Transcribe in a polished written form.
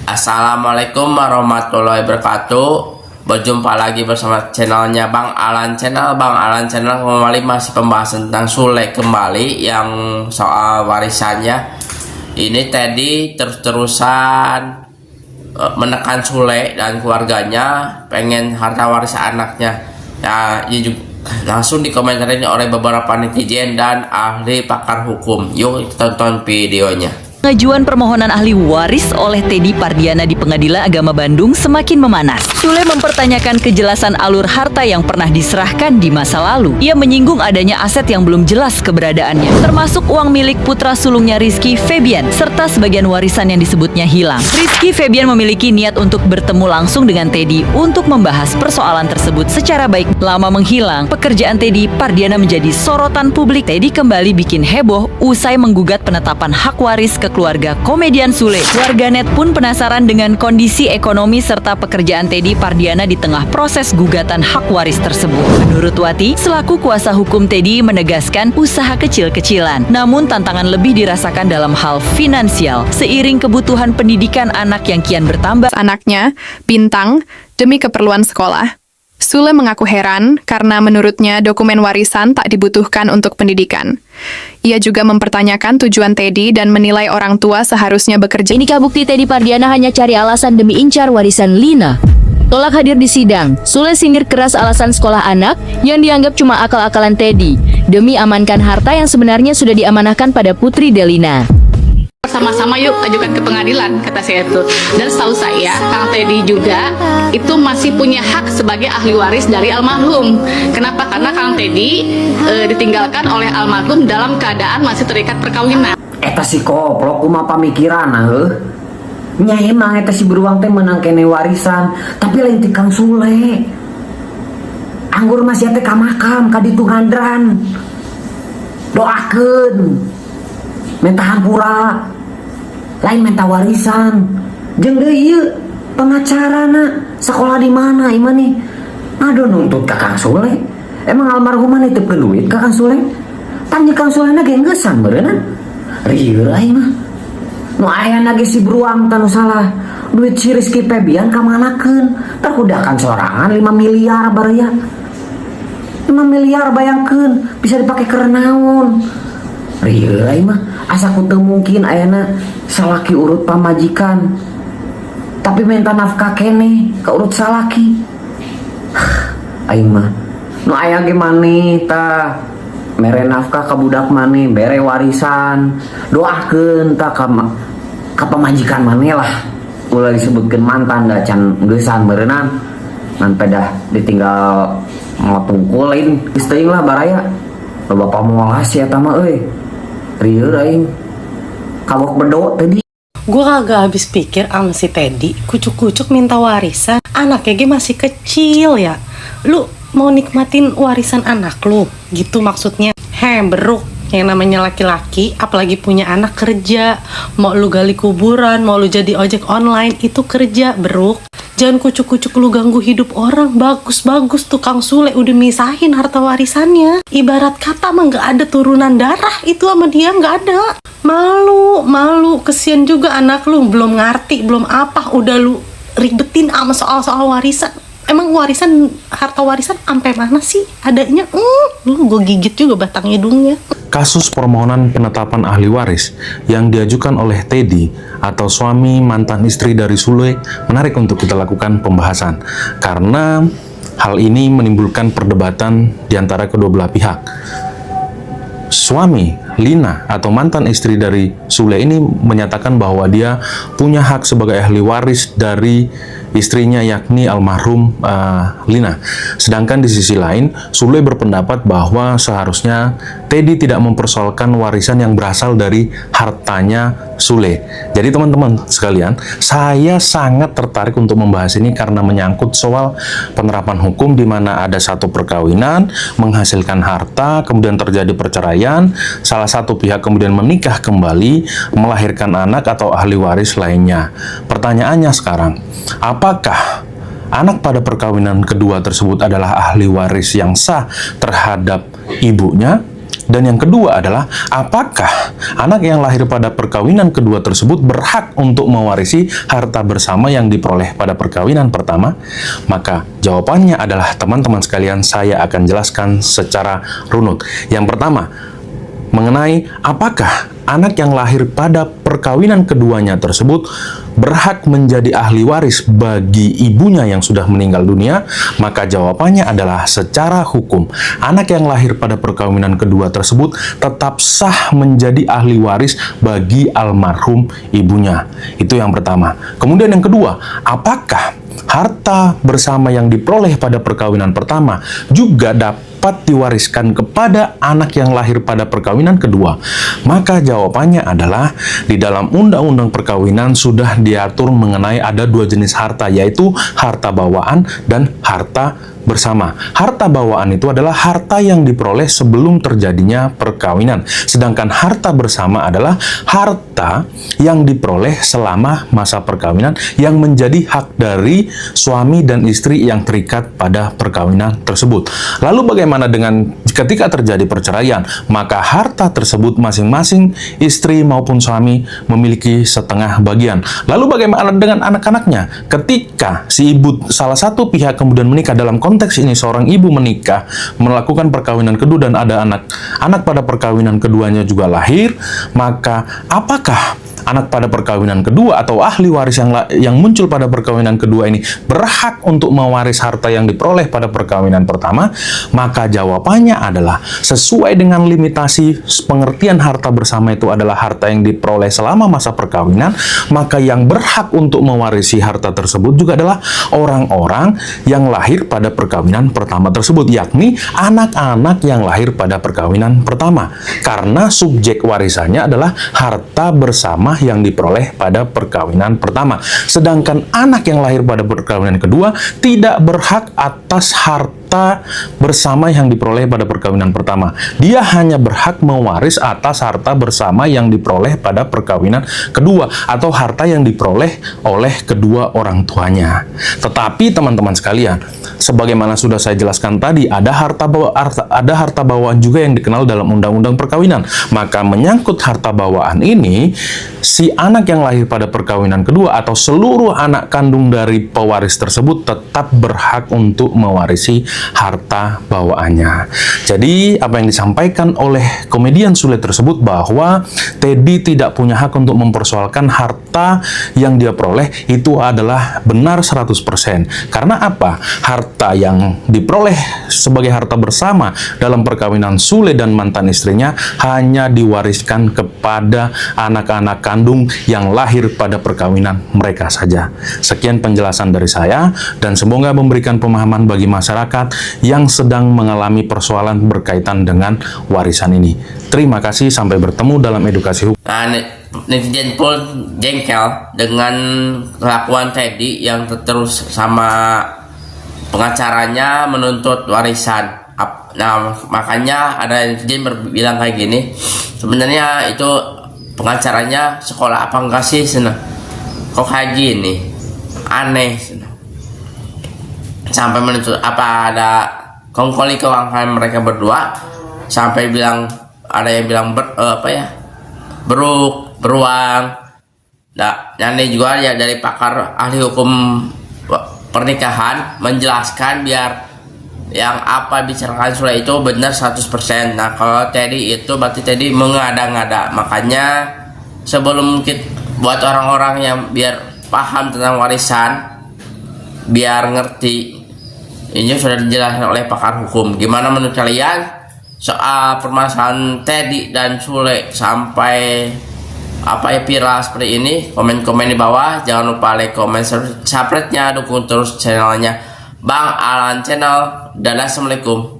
Assalamualaikum warahmatullahi wabarakatuh. Berjumpa lagi bersama channelnya Bang Alan Channel. Bang Alan Channel kembali masih pembahasan tentang Sule kembali, yang soal warisannya. Ini tadi terus-terusan menekan Sule dan keluarganya, pengen harta warisan anaknya. Ya, ini juga langsung dikomentarin oleh beberapa netizen dan ahli pakar hukum. Yuk tonton videonya. Pengajuan permohonan ahli waris oleh Teddy Pardiana di Pengadilan Agama Bandung semakin memanas. Sule mempertanyakan kejelasan alur harta yang pernah diserahkan di masa lalu. Ia menyinggung adanya aset yang belum jelas keberadaannya, termasuk uang milik putra sulungnya Rizky Febian, serta sebagian warisan yang disebutnya hilang. Rizky Febian memiliki niat untuk bertemu langsung dengan Teddy untuk membahas persoalan tersebut secara baik. Lama menghilang, pekerjaan Teddy Pardiana menjadi sorotan publik. Teddy kembali bikin heboh usai menggugat penetapan hak waris ke keluarga komedian Sule. Warganet pun penasaran dengan kondisi ekonomi serta pekerjaan Teddy Pardiana di tengah proses gugatan hak waris tersebut. Menurut Wati, selaku kuasa hukum Teddy menegaskan usaha kecil-kecilan, namun tantangan lebih dirasakan dalam hal finansial seiring kebutuhan pendidikan anak yang kian bertambah. Anaknya, Bintang, demi keperluan sekolah. Sule mengaku heran karena menurutnya dokumen warisan tak dibutuhkan untuk pendidikan. Ia juga mempertanyakan tujuan Teddy dan menilai orang tua seharusnya bekerja. Inikah bukti Teddy Pardiana hanya cari alasan demi incar warisan Lina? Tolak hadir di sidang, Sule sindir keras alasan sekolah anak yang dianggap cuma akal-akalan Teddy demi amankan harta yang sebenarnya sudah diamanahkan pada putri Delina. Sama-sama yuk ajukan ke pengadilan, kata saya itu. Dan setahu saya Kang Teddy juga itu masih punya hak sebagai ahli waris dari almarhum. Kenapa? Karena Kang Teddy ditinggalkan oleh almarhum dalam keadaan masih terikat perkawinan. Eta si koplok kumaha pamikiranna heuh. Nya emang eta si beruang teh menang kene warisan, tapi lain ti Kang Sule. Anggur masih teh ka makam ka ditu ngandran. Doakeun. Minta hampura. Lain minta warisan. Jeung deui ieu pengacarana sekolah di mana ieu nih? Aduh nuntut ka Kang Sule. Emang almarhum nitipkeun duit ka Kang Sule? Tanya Kang Sule na genggesan beureunan. Rieur aing mah. Nu aya na ge si beruang tanu salah. Duit si Rizky Febian ka manakeun? Terkudakan sorangan 5 miliar baraya. 5 miliar bayangkeun bisa dipake keur naon? Rieur aing mah asa kudu mungkin ayana salaki urut pamajikan tapi minta nafkah kene ka urut salaki. Aing mah nu aya ge maneh tah mere nafkah ka budak maneh, bere warisan, doakeun tah ka pamajikan maneh lah. Ulah disebutkeun mantan da can geusan beureunan ngan pedah ditinggal ngotungkulin geus teuing lah baraya. Loba pamolas ya tah mah euy. Rieur aing kawok bedo tadi. Gue kagak habis pikir sama si Teddy, kucuk-kucuk minta warisan. Anaknya ge masih kecil ya. Lu mau nikmatin warisan anak lu gitu maksudnya? Beruk, yang namanya laki-laki apalagi punya anak kerja. Mau lu gali kuburan, mau lu jadi ojek online, itu kerja, beruk. Jangan kucuk-kucuk lu ganggu hidup orang. Bagus-bagus tuh Kang Sule udah misahin harta warisannya. Ibarat kata mah gak ada turunan darah itu sama dia, gak ada. Malu, kesian juga anak lu, belum ngerti, belum apa, udah lu ribetin sama soal-soal warisan. Emang harta warisan sampai mana sih adanya? Lu gue gigit juga batang hidungnya. Kasus permohonan penetapan ahli waris yang diajukan oleh Teddy atau suami mantan istri dari Sule menarik untuk kita lakukan pembahasan karena hal ini menimbulkan perdebatan di antara kedua belah pihak. Suami Lina atau mantan istri dari Sule ini menyatakan bahwa dia punya hak sebagai ahli waris dari istrinya yakni almarhum Lina. Sedangkan di sisi lain, Sule berpendapat bahwa seharusnya Teddy tidak mempersoalkan warisan yang berasal dari hartanya Sule. Jadi teman-teman sekalian, saya sangat tertarik untuk membahas ini karena menyangkut soal penerapan hukum di mana ada satu perkawinan menghasilkan harta, kemudian terjadi perceraian, salah satu pihak kemudian menikah kembali, melahirkan anak atau ahli waris lainnya. Pertanyaannya sekarang, apakah anak pada perkawinan kedua tersebut adalah ahli waris yang sah terhadap ibunya? Dan yang kedua adalah, apakah anak yang lahir pada perkawinan kedua tersebut berhak untuk mewarisi harta bersama yang diperoleh pada perkawinan pertama? Maka jawabannya adalah, teman-teman sekalian, saya akan jelaskan secara runut. Yang pertama, mengenai apakah anak yang lahir pada perkawinan keduanya tersebut berhak menjadi ahli waris bagi ibunya yang sudah meninggal dunia, maka jawabannya adalah secara hukum, anak yang lahir pada perkawinan kedua tersebut tetap sah menjadi ahli waris bagi almarhum ibunya. Itu yang pertama. Kemudian yang kedua, apakah harta bersama yang diperoleh pada perkawinan pertama juga dapat diwariskan kepada anak yang lahir pada perkawinan kedua? Maka jawabannya adalah, di dalam undang-undang perkawinan sudah diatur mengenai ada dua jenis harta, yaitu harta bawaan dan harta bersama. Harta bawaan itu adalah harta yang diperoleh sebelum terjadinya perkawinan, sedangkan harta bersama adalah harta yang diperoleh selama masa perkawinan yang menjadi hak dari suami dan istri yang terikat pada perkawinan tersebut. Lalu bagaimana dengan ketika terjadi perceraian? Maka harta tersebut masing-masing istri maupun suami memiliki setengah bagian. Lalu bagaimana dengan anak-anaknya? Ketika si ibu salah satu pihak kemudian menikah, dalam konteks ini seorang ibu menikah, melakukan perkawinan kedua dan ada anak pada perkawinan keduanya juga lahir, maka apakah anak pada perkawinan kedua atau ahli waris yang muncul pada perkawinan kedua ini berhak untuk mewaris harta yang diperoleh pada perkawinan pertama? Maka jawabannya adalah, sesuai dengan limitasi pengertian harta bersama itu adalah harta yang diperoleh selama masa perkawinan, maka yang berhak untuk mewarisi harta tersebut juga adalah orang-orang yang lahir pada perkawinan pertama tersebut, yakni anak-anak yang lahir pada perkawinan pertama, karena subjek warisannya adalah harta bersama yang diperoleh pada perkawinan pertama. Sedangkan anak yang lahir pada perkawinan kedua tidak berhak atas harta bersama yang diperoleh pada perkawinan pertama. Dia hanya berhak mewaris atas harta bersama yang diperoleh pada perkawinan kedua, atau harta yang diperoleh oleh kedua orang tuanya. Tetapi teman-teman sekalian, sebagaimana sudah saya jelaskan tadi, ada harta bawaan juga yang dikenal dalam undang-undang perkawinan. Maka menyangkut harta bawaan ini, si anak yang lahir pada perkawinan kedua atau seluruh anak kandung dari pewaris tersebut tetap berhak untuk mewarisi harta bawaannya. Jadi apa yang disampaikan oleh komedian Sule tersebut, bahwa Teddy tidak punya hak untuk mempersoalkan harta yang dia peroleh, itu adalah benar 100%. Karena apa? Harta yang diperoleh sebagai harta bersama dalam perkawinan Sule dan mantan istrinya hanya diwariskan kepada anak-anak kandung yang lahir pada perkawinan mereka saja. Sekian penjelasan dari saya, dan semoga memberikan pemahaman bagi masyarakat yang sedang mengalami persoalan berkaitan dengan warisan ini. Terima kasih, sampai bertemu dalam edukasi hukum. Nah, netizen pun jengkel dengan kelakuan Teddy yang terus sama pengacaranya menuntut warisan. Nah, makanya ada netizen bilang kayak gini, sebenarnya itu pengacaranya sekolah apa enggak sih? Kok kayak gini? Aneh. Sampai menuntut, apa ada kongkoli keuangan mereka berdua, sampai bilang, ada yang bilang beruang. Nah, ini juga ya dari pakar ahli hukum pernikahan menjelaskan biar yang apa bicarakan Sule itu benar 100%. Nah, kalau Teddy itu berarti Teddy mengada-ngada. Makanya sebelum buat orang-orang yang biar paham tentang warisan, biar ngerti, ini sudah dijelaskan oleh pakar hukum. Gimana menurut kalian soal permasalahan Teddy dan Sule sampai viral seperti ini? Komen-komen di bawah. Jangan lupa like, comment, subscribe-nya, dukung terus channelnya Bang Alan Channel. Dadah, assalamualaikum.